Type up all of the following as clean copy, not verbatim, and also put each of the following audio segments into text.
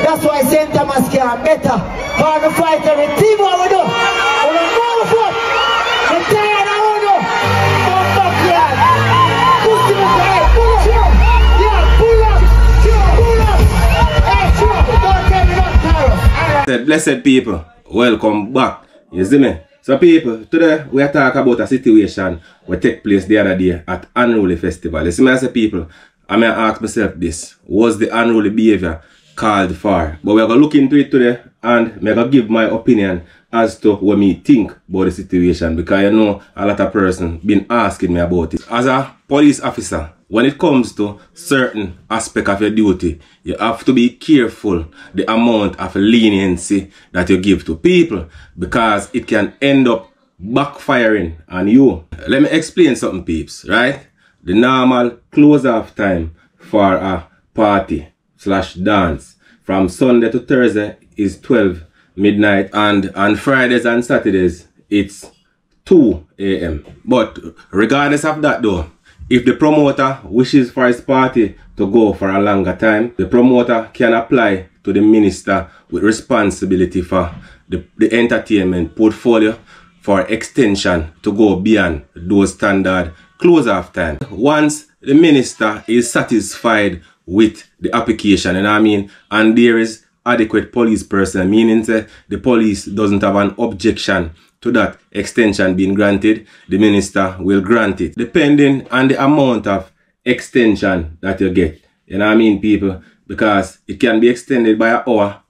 That's why center must get better. For the fight every team what we do. On the move up. The tired I want to. Come back here. Push him up. Pull up. Yeah, pull up. Pull up. Hey, sure. Don't tell me not tired. Blessed people, welcome back. You see me? So people, today we are talking about a situation that take place the other day at Unruly Festival. You see me, I say people, I may ask myself this: was the unruly behavior called for? But we're going to look into it today and I'm going to give my opinion as to what me think about the situation, because I know a lot of persons been asking me about it. As a police officer, when it comes to certain aspect of your duty, you have to be careful the amount of leniency that you give to people, because it can end up backfiring on you. Let me explain something, peeps, right? The normal close-off time for a party / dance from Sunday to Thursday is 12 midnight, and on Fridays and Saturdays it's 2 AM. But regardless of that though, if the promoter wishes for his party to go for a longer time, the promoter can apply to the minister with responsibility for the entertainment portfolio for extension to go beyond those standard close-off time. Once the minister is satisfied with the application, and I mean, and there is adequate police personnel, meaning that the police doesn't have an objection to that extension being granted, the minister will grant it, depending on the amount of extension that you get. You know what I mean, people? Because it can be extended by an hour,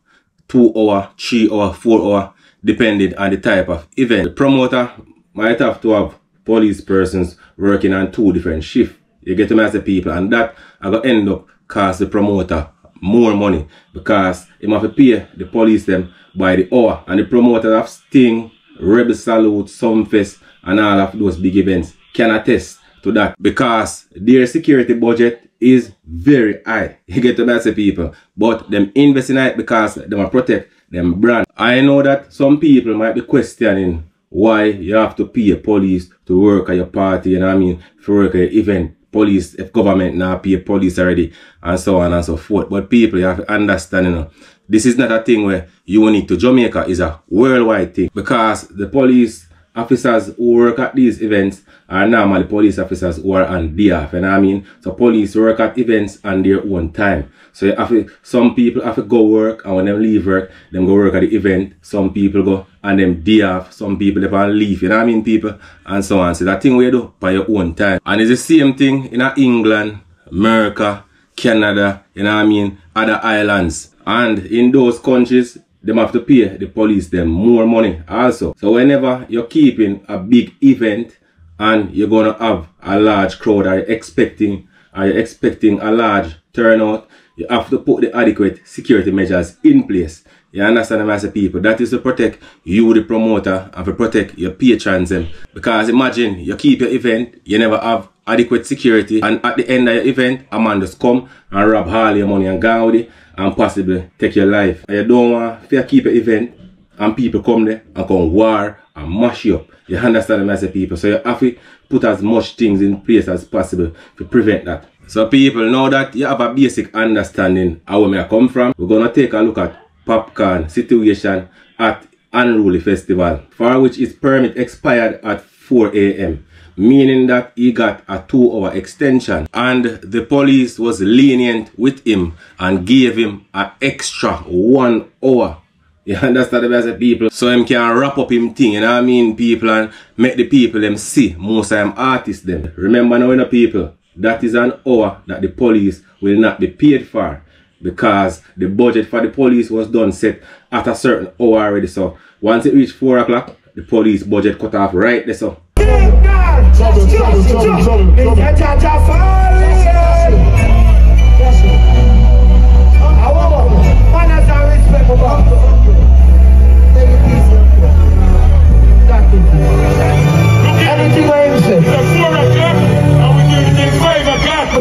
2 hours, 3 hours, 4 hours, depending on the type of event. The promoter might have to have police persons working on 2 different shifts. You get to me, people, and that are going to end up cost the promoter more money, because he have to pay the police them by the hour, and the promoter have Sting, Rebel Salute, Sumfest, and all of those big events can attest to that, because their security budget is very high. You get to me, people, but them invest in it because they want to protect them brand. I know that some people might be questioning why you have to pay police to work at your party, you know what I mean, for work at your event. Police, if government now pay police already, and so on and so forth. But people, you have to understand, you know, this is not a thing where you need to Jamaica, is a worldwide thing, because the police officers who work at these events are normally police officers who are on day off, you know what I mean? So police work at events on their own time. So you have to, some people have to go work, and when they leave work, them go work at the event. Some people go and them day off, some people they can leave, you know what I mean, people, and so on. So that thing we do by your own time. And it's the same thing in England, America, Canada, you know what I mean, other islands. And in those countries, they have to pay the police them more money also. So whenever you're keeping a big event and you're gonna have a large crowd, are you expecting a large turnout, you have to put the adequate security measures in place. You understand, as people? That is to protect you, the promoter, and to protect your patrons. Because imagine you keep your event, you never have adequate security, and at the end of your event, a man just come and rob all your money and go with it and possibly take your life. And you don't want to keep your event and people come there and come war and mash you up. You understand, as people? So you have to put as much things in place as possible to prevent that. So people, now that you have a basic understanding of where I come from, we're going to take a look at Popcaan situation at Unruly Festival, for which his permit expired at 4 AM, meaning that he got a 2-hour extension, and the police was lenient with him and gave him an extra 1 hour. You understand, as a people? So him can wrap up him thing, you know what I mean, people, and make the people them see most of them artists them. Remember now, you know, people, that is an hour that the police will not be paid for, because the budget for the police was done set at a certain hour already. So once it reached 4 o'clock, the police budget cut off right there. So we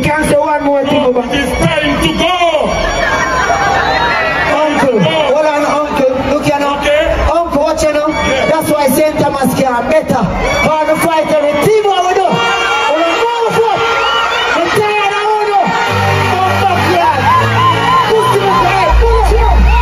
can't say one more thing about it. It's time to go. Uncle, hold on, uncle. Look here now. Okay. Uncle, watch you now. Yeah. That's why center must get better. For the fight every team what we do. On the move up. The tired I want to. Come back here. Push him up. Pull up.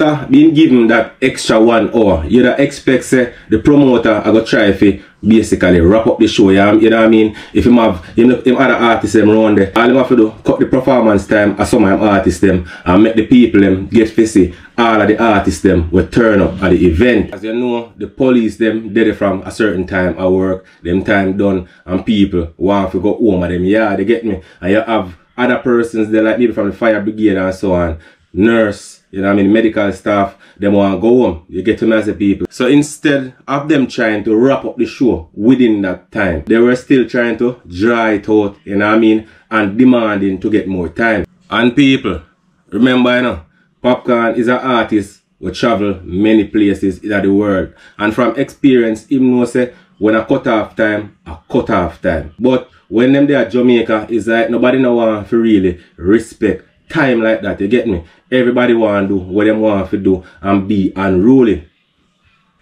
after being given that extra 1 hour, you'd expect say, the promoter I go try to basically wrap up the show, you know what I mean? If him have him other artists them around there, all him have to do, cut the performance time of some of them artists them and make the people them get to see all of the artists them will turn up at the event. As you know, the police them did it from a certain time at work, them time done, and people want to go home at them, yeah, they get me. And you have other persons there like maybe from the fire brigade and so on, nurse, you know what I mean, medical staff, them want to go home. You get to know as the people. So instead of them trying to wrap up the show within that time, they were still trying to dry it out, you know what I mean, and demanding to get more time. And people, remember, you know, Popcaan is an artist we travel many places in the world. And from experience, him know say when I cut off time, I cut off time. But when them there at Jamaica, it's like nobody no want to really respect time like that. You get me? Everybody want to do what them want to do and be unruly.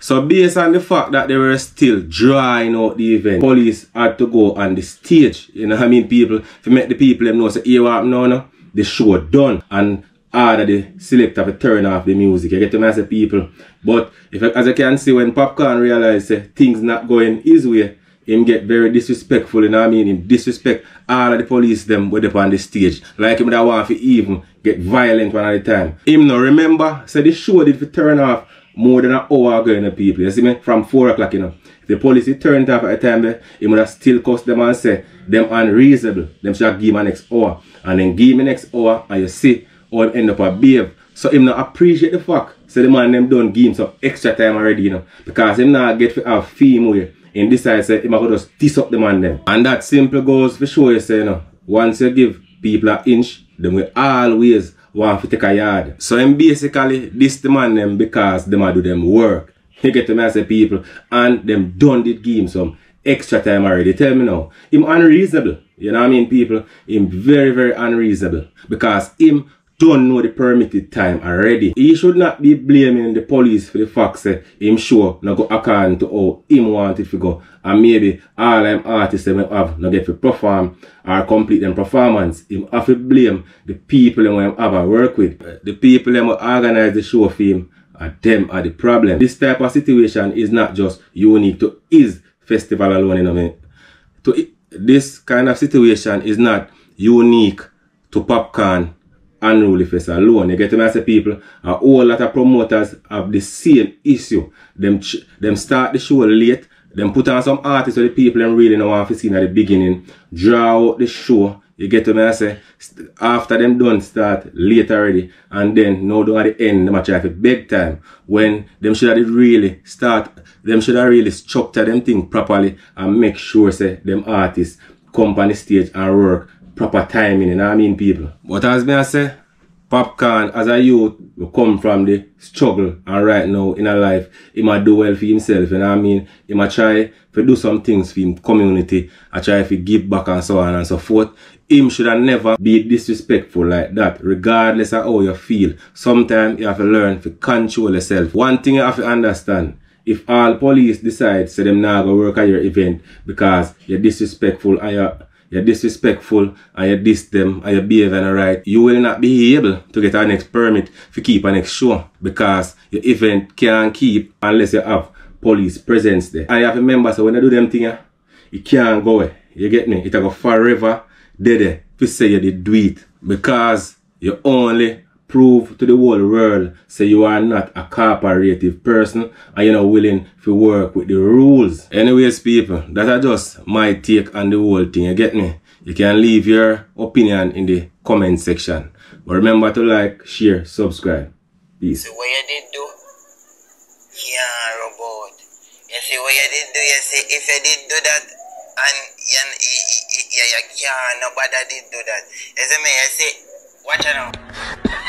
So based on the fact that they were still drawing out the event, police had to go on the stage. You know what I mean, people? To make the people them know say, here what no, the show done. And order the selector to turn off the music. You get to me, I say people. But if as you can see, when Popcaan realize things not going his way, him get very disrespectful, you know what I mean? Him disrespect all of the police them with up on the stage. Like him that want to even get violent one at a time. Him no remember, so the show did for turn off more than an hour ago, you know, people. You see me? From 4 o'clock, you know. If the police turned off at a time there, he would have still cussed them and say them unreasonable. Them should give him an next hour. And then give him next hour and you see how him end up a behave. So him not appreciate the fact. So the man them don't give him some extra time already, you know. Because him not get to have fame with in this side say him go just diss up the man them. And that simple goes for show you say, you know, once you give people an inch, then we always want to take a yard. So him basically diss the man them because them a do them work. You get to me, I say people, and them done did give him some extra time already. Tell me now, him unreasonable. You know what I mean, people? Him very, very unreasonable. Because him don't know the permitted time already. He should not be blaming the police for the fact that him sure not go according to how him want it to go. And maybe all them artists them have not get to perform or complete them performance. Him have to blame the people them have to work with. The people them organize the show for him, and them are the problem. This type of situation is not just unique to his festival alone, you know. This kind of situation is not unique to Popcaan Unruly Fest alone. You get me, I say people, a whole lot of promoters have the same issue. Them start the show late, them put on some artists so the people them really don't want to see at the beginning, draw out the show. You get me, I say, after them done start late already, and then now at the end, them try to beg time. When them should have really start, them should have really structure them thing properly and make sure say them artists come on the stage and work proper timing, you know what I mean, people. But as me I say, Popcaan as a youth will come from the struggle, and right now in a life, he might do well for himself, you know what I mean. He might try to do some things for him community, I try to give back and so on and so forth. Him should have never be disrespectful like that, regardless of how you feel. Sometimes you have to learn to control yourself. One thing you have to understand, if all police decide so them now go work at your event because you're disrespectful and you're disrespectful and you diss them and you behave in a right, you will not be able to get our next permit to keep a next show because your event can't keep unless you have police presence there. And you have to remember, so when you do them things, it can't go away. You get me? It'll go forever dead to say you did do it, because you only prove to the whole world say you are not a cooperative person and you're not willing to work with the rules. Anyways, people, that's just my take on the whole thing. You get me? You can leave your opinion in the comment section. But remember to like, share, subscribe. Peace. So what you did do? Yeah, robot. You see what you did do? You see if you did do that and you can't, nobody did do that. You see me? You see, watch it now.